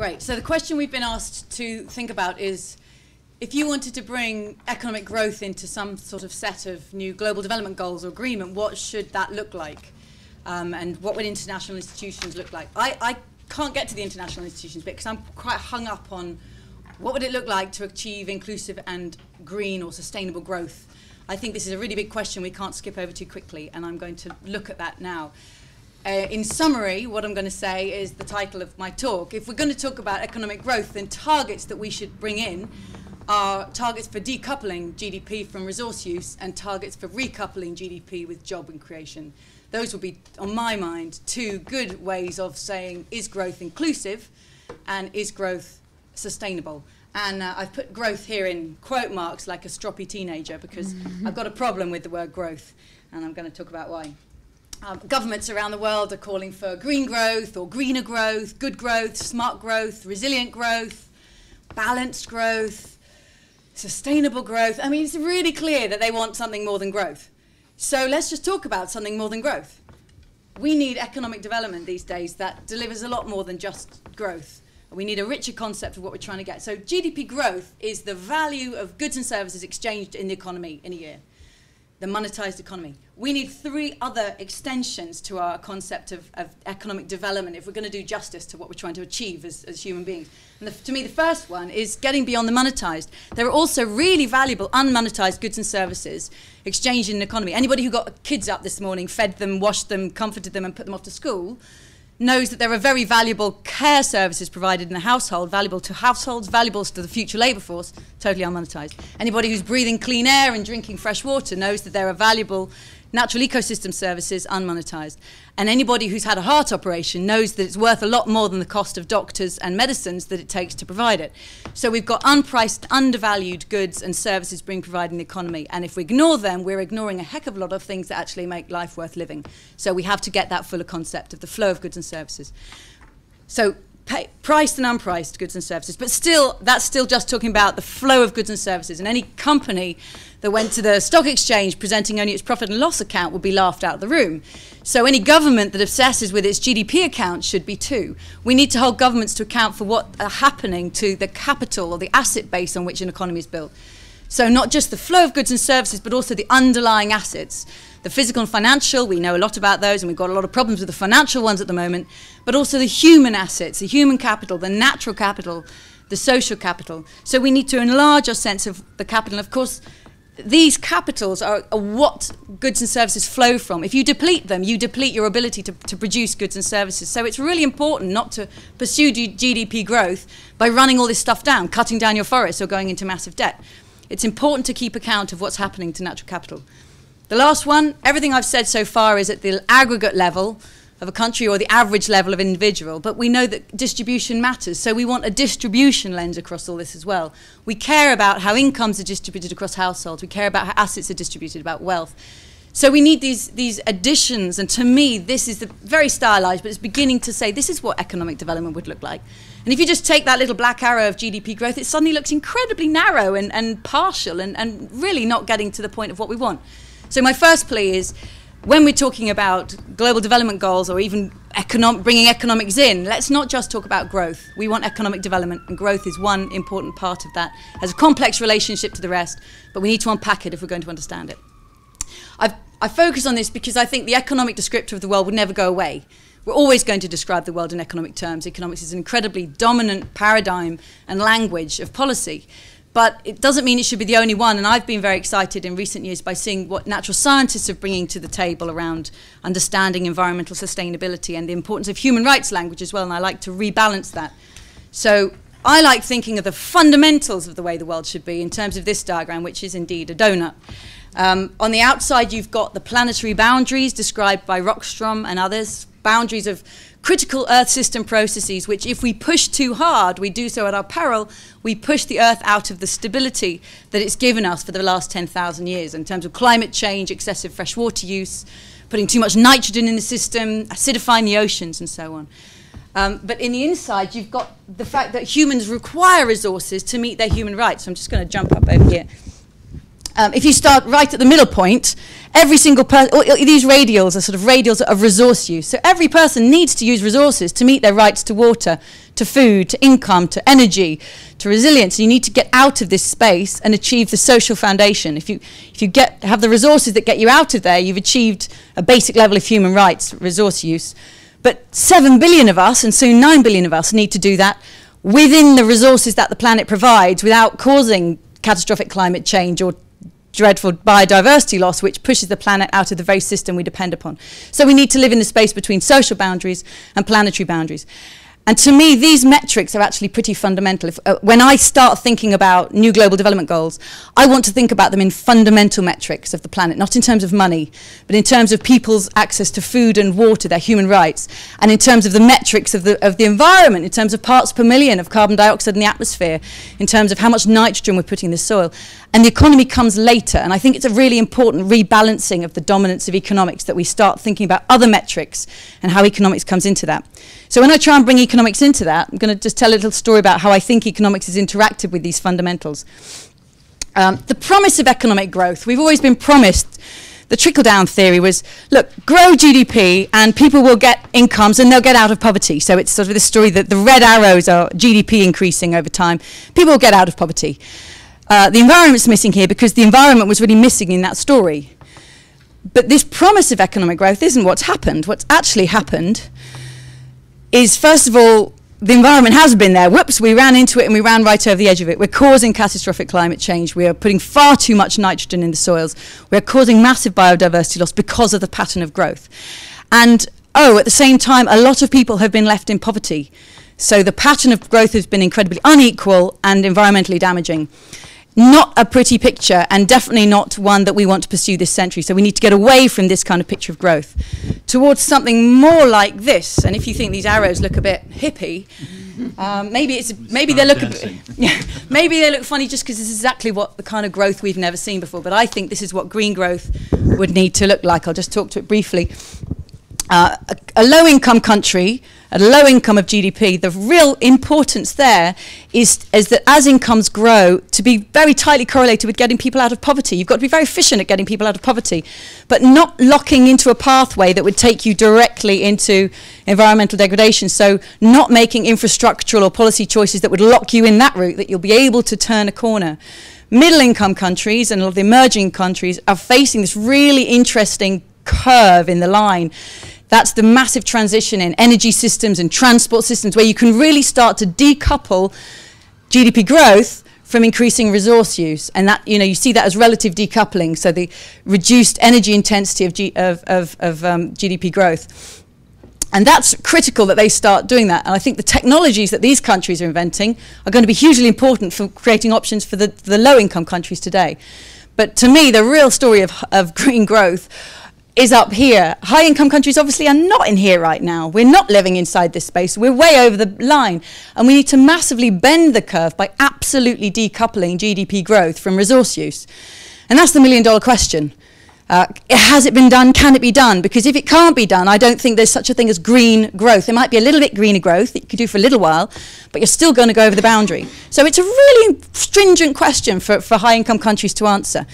Great. So the question we've been asked to think about is, if you wanted to bring economic growth into some sort of set of new global development goals or agreement, what should that look like? And what would international institutions look like? I can't get to the international institutions bit because I'm quite hung up on what would it look like to achieve inclusive and green or sustainable growth. I think this is a really big question we can't skip over too quickly, and I'm going to look at that now. In summary, what I'm going to say is the title of my talk. If we're going to talk about economic growth, then targets that we should bring in are targets for decoupling GDP from resource use and targets for recoupling GDP with job and creation. Those will be, on my mind, two good ways of saying, is growth inclusive and is growth sustainable? And I've put growth here in quote marks like a stroppy teenager because I've got a problem with the word growth, and I'm going to talk about why. Governments around the world are calling for green growth or greener growth, good growth, smart growth, resilient growth, balanced growth, sustainable growth. I mean, it's really clear that they want something more than growth. So let's just talk about something more than growth. We need economic development these days that delivers a lot more than just growth. We need a richer concept of what we're trying to get. So GDP growth is the value of goods and services exchanged in the economy in a year, the monetized economy. We need three other extensions to our concept of economic development if we're going to do justice to what we're trying to achieve as human beings. And to me, the first one is getting beyond the monetized. There are also really valuable unmonetized goods and services exchanged in an economy. Anybody who got kids up this morning, fed them, washed them, comforted them, and put them off to school knows that there are very valuable care services provided in the household, valuable to households, valuable to the future labour force, totally unmonetized. Anybody who's breathing clean air and drinking fresh water knows that there are valuable natural ecosystem services, unmonetized. And anybody who's had a heart operation knows that it's worth a lot more than the cost of doctors and medicines that it takes to provide it. So we've got unpriced, undervalued goods and services being provided in the economy. And if we ignore them, we're ignoring a heck of a lot of things that actually make life worth living. So we have to get that fuller concept of the flow of goods and services. So priced and unpriced goods and services, but still, that's still just talking about the flow of goods and services. And any company that went to the stock exchange presenting only its profit and loss account would be laughed out of the room. So any government that obsesses with its GDP account should be too. We need to hold governments to account for what are happening to the capital or the asset base on which an economy is built. So not just the flow of goods and services, but also the underlying assets. The physical and financial, we know a lot about those, and we've got a lot of problems with the financial ones at the moment, but also the human assets, the human capital, the natural capital, the social capital. So we need to enlarge our sense of the capital. And of course, these capitals are what goods and services flow from. If you deplete them, you deplete your ability to produce goods and services. So it's really important not to pursue GDP growth by running all this stuff down, cutting down your forests or going into massive debt. It's important to keep account of what's happening to natural capital. The last one, everything I've said so far is at the aggregate level of a country or the average level of an individual, but we know that distribution matters, so we want a distribution lens across all this as well. We care about how incomes are distributed across households, we care about how assets are distributed, about wealth. So we need these additions, and to me this is very stylized, but it's beginning to say this is what economic development would look like. And if you just take that little black arrow of GDP growth, it suddenly looks incredibly narrow and partial and really not getting to the point of what we want. So my first plea is, when we're talking about global development goals or even bringing economics in, let's not just talk about growth. We want economic development, and growth is one important part of that. It has a complex relationship to the rest, but we need to unpack it if we're going to understand it. I focus on this because I think the economic descriptor of the world would never go away. We're always going to describe the world in economic terms. Economics is an incredibly dominant paradigm and language of policy. But it doesn't mean it should be the only one, and I've been very excited in recent years by seeing what natural scientists are bringing to the table around understanding environmental sustainability and the importance of human rights language as well, and I like to rebalance that. So I like thinking of the fundamentals of the way the world should be in terms of this diagram, which is indeed a donut. On the outside, you've got the planetary boundaries described by Rockstrom and others, boundaries of critical Earth system processes, which if we push too hard, we do so at our peril, we push the Earth out of the stability that it's given us for the last 10,000 years in terms of climate change, excessive freshwater use, putting too much nitrogen in the system, acidifying the oceans, and so on. But in the inside, you've got the fact that humans require resources to meet their human rights. So I'm just going to jump up over here. if you start right at the middle point, every single person, these radials are sort of radials of resource use. So every person needs to use resources to meet their rights to water, to food, to income, to energy, to resilience. You need to get out of this space and achieve the social foundation. If you have the resources that get you out of there, you've achieved a basic level of human rights, resource use. But 7 billion of us, and soon 9 billion of us, need to do that within the resources that the planet provides without causing catastrophic climate change or dreadful biodiversity loss, which pushes the planet out of the very system we depend upon. So we need to live in the space between social boundaries and planetary boundaries. And to me, these metrics are actually pretty fundamental. When I start thinking about new global development goals, I want to think about them in fundamental metrics of the planet, not in terms of money, but in terms of people's access to food and water, their human rights, and in terms of the metrics of the environment, in terms of parts per million of carbon dioxide in the atmosphere, in terms of how much nitrogen we're putting in the soil. And the economy comes later, and I think it's a really important rebalancing of the dominance of economics, that we start thinking about other metrics and how economics comes into that. So when I try and bring economics into that, I'm going to just tell a little story about how I think economics has interacted with these fundamentals. The promise of economic growth, we've always been promised, the trickle-down theory was, look, grow GDP and people will get incomes and they'll get out of poverty. So it's sort of this story that the red arrows are GDP increasing over time. People will get out of poverty. The environment's missing here because the environment was really missing in that story. But this promise of economic growth isn't what's happened. What's actually happened is, first of all, the environment has been there. Whoops, we ran into it and we ran right over the edge of it. We're causing catastrophic climate change. We are putting far too much nitrogen in the soils. We're causing massive biodiversity loss because of the pattern of growth. And, at the same time, a lot of people have been left in poverty. So the pattern of growth has been incredibly unequal and environmentally damaging. Not a pretty picture, and definitely not one that we want to pursue this century. So we need to get away from this kind of picture of growth towards something more like this. And if you think these arrows look a bit hippie, maybe they look a bit, maybe they look funny just because this is exactly what the kind of growth we've never seen before. But I think this is what green growth would need to look like. I'll just talk to it briefly. A low-income country, at a low income of GDP, the real importance there is that as incomes grow, to be very tightly correlated with getting people out of poverty. You've got to be very efficient at getting people out of poverty, but not locking into a pathway that would take you directly into environmental degradation. So not making infrastructural or policy choices that would lock you in that route, that you'll be able to turn a corner. Middle-income countries and a lot of the emerging countries are facing this really interesting curve in the line. That's the massive transition in energy systems and transport systems, where you can really start to decouple GDP growth from increasing resource use. And that, you see that as relative decoupling, so the reduced energy intensity of GDP growth. And that's critical that they start doing that. And I think the technologies that these countries are inventing are going to be hugely important for creating options for the low-income countries today. But to me, the real story of green growth is up here. High-income countries obviously are not in here right now. We're not living inside this space. We're way over the line. And we need to massively bend the curve by absolutely decoupling GDP growth from resource use. And that's the million-dollar question. Has it been done? Can it be done? Because if it can't be done, I don't think there's such a thing as green growth. There might be a little bit greener growth that you could do for a little while, but you're still going to go over the boundary. So it's a really stringent question for high-income countries to answer.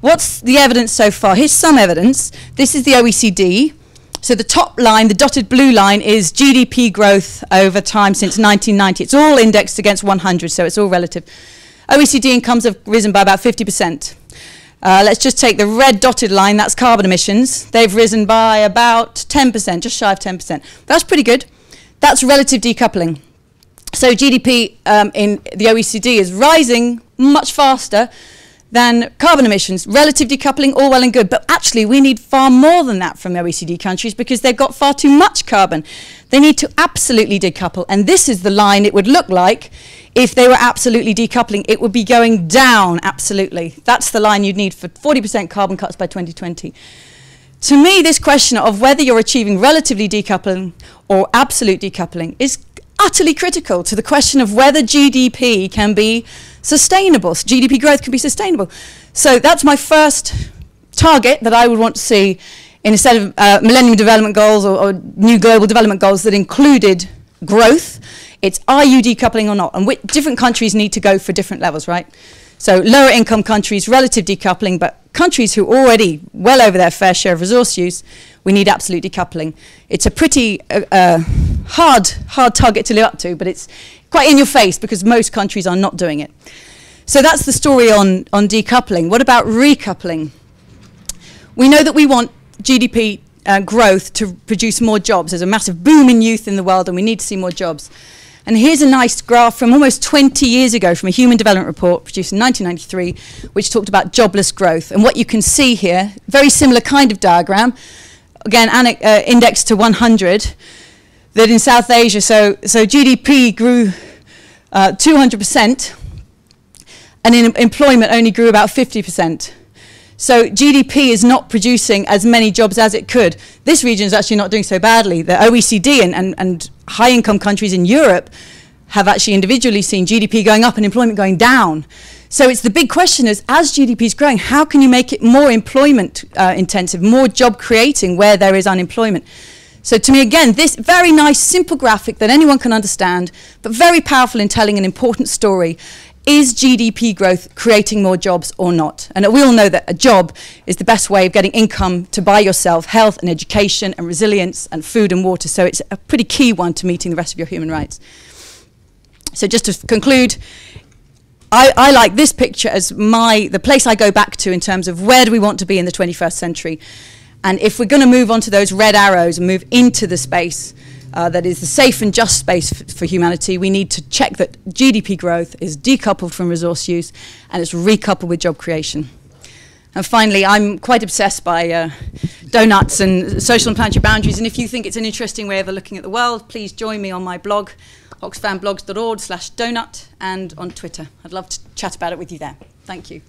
What's the evidence so far? Here's some evidence. This is the OECD. So the top line, the dotted blue line, is GDP growth over time since 1990. It's all indexed against 100, so it's all relative. OECD incomes have risen by about 50%. Let's just take the red dotted line, that's carbon emissions. They've risen by about 10%, just shy of 10%. That's pretty good. That's relative decoupling. So GDP in the OECD is rising much faster than carbon emissions. Relative decoupling, all well and good, but actually we need far more than that from OECD countries because they've got far too much carbon. They need to absolutely decouple, and this is the line it would look like if they were absolutely decoupling. It would be going down, absolutely. That's the line you'd need for 40% carbon cuts by 2020. To me, this question of whether you're achieving relatively decoupling or absolute decoupling is utterly critical to the question of whether GDP can be sustainable. So GDP growth can be sustainable. So that's my first target that I would want to see in a set of Millennium Development Goals or new global development goals that included growth. It's, are you decoupling or not? And different countries need to go for different levels, right? So lower income countries, relative decoupling, but countries who are already well over their fair share of resource use, we need absolute decoupling. It's a pretty hard target to live up to, but it's quite in your face because most countries are not doing it. So that's the story on decoupling. What about recoupling? We know that we want GDP growth to produce more jobs. There's a massive boom in youth in the world and we need to see more jobs. And here's a nice graph from almost 20 years ago from a Human Development Report produced in 1993, which talked about jobless growth. And what you can see here, very similar kind of diagram, again, indexed to 100, that in South Asia, so GDP grew 200%, and in employment only grew about 50%. So GDP is not producing as many jobs as it could. This region is actually not doing so badly. The OECD and high-income countries in Europe have actually individually seen GDP going up and employment going down. So it's the big question is, as GDP is growing, how can you make it more employment intensive, more job creating where there is unemployment? So to me, again, this very nice, simple graphic that anyone can understand, but very powerful in telling an important story. Is GDP growth creating more jobs or not? And we all know that a job is the best way of getting income to buy yourself health and education and resilience and food and water. So it's a pretty key one to meeting the rest of your human rights. So just to conclude, I like this picture as the place I go back to in terms of where do we want to be in the 21st century. And if we're going to move on to those red arrows and move into the space that is the safe and just space for humanity, we need to check that GDP growth is decoupled from resource use and it's recoupled with job creation. And finally, I'm quite obsessed by donuts and social and planetary boundaries, and if you think it's an interesting way of looking at the world, please join me on my blog, oxfamblogs.org/donut, and on Twitter. I'd love to chat about it with you there. Thank you.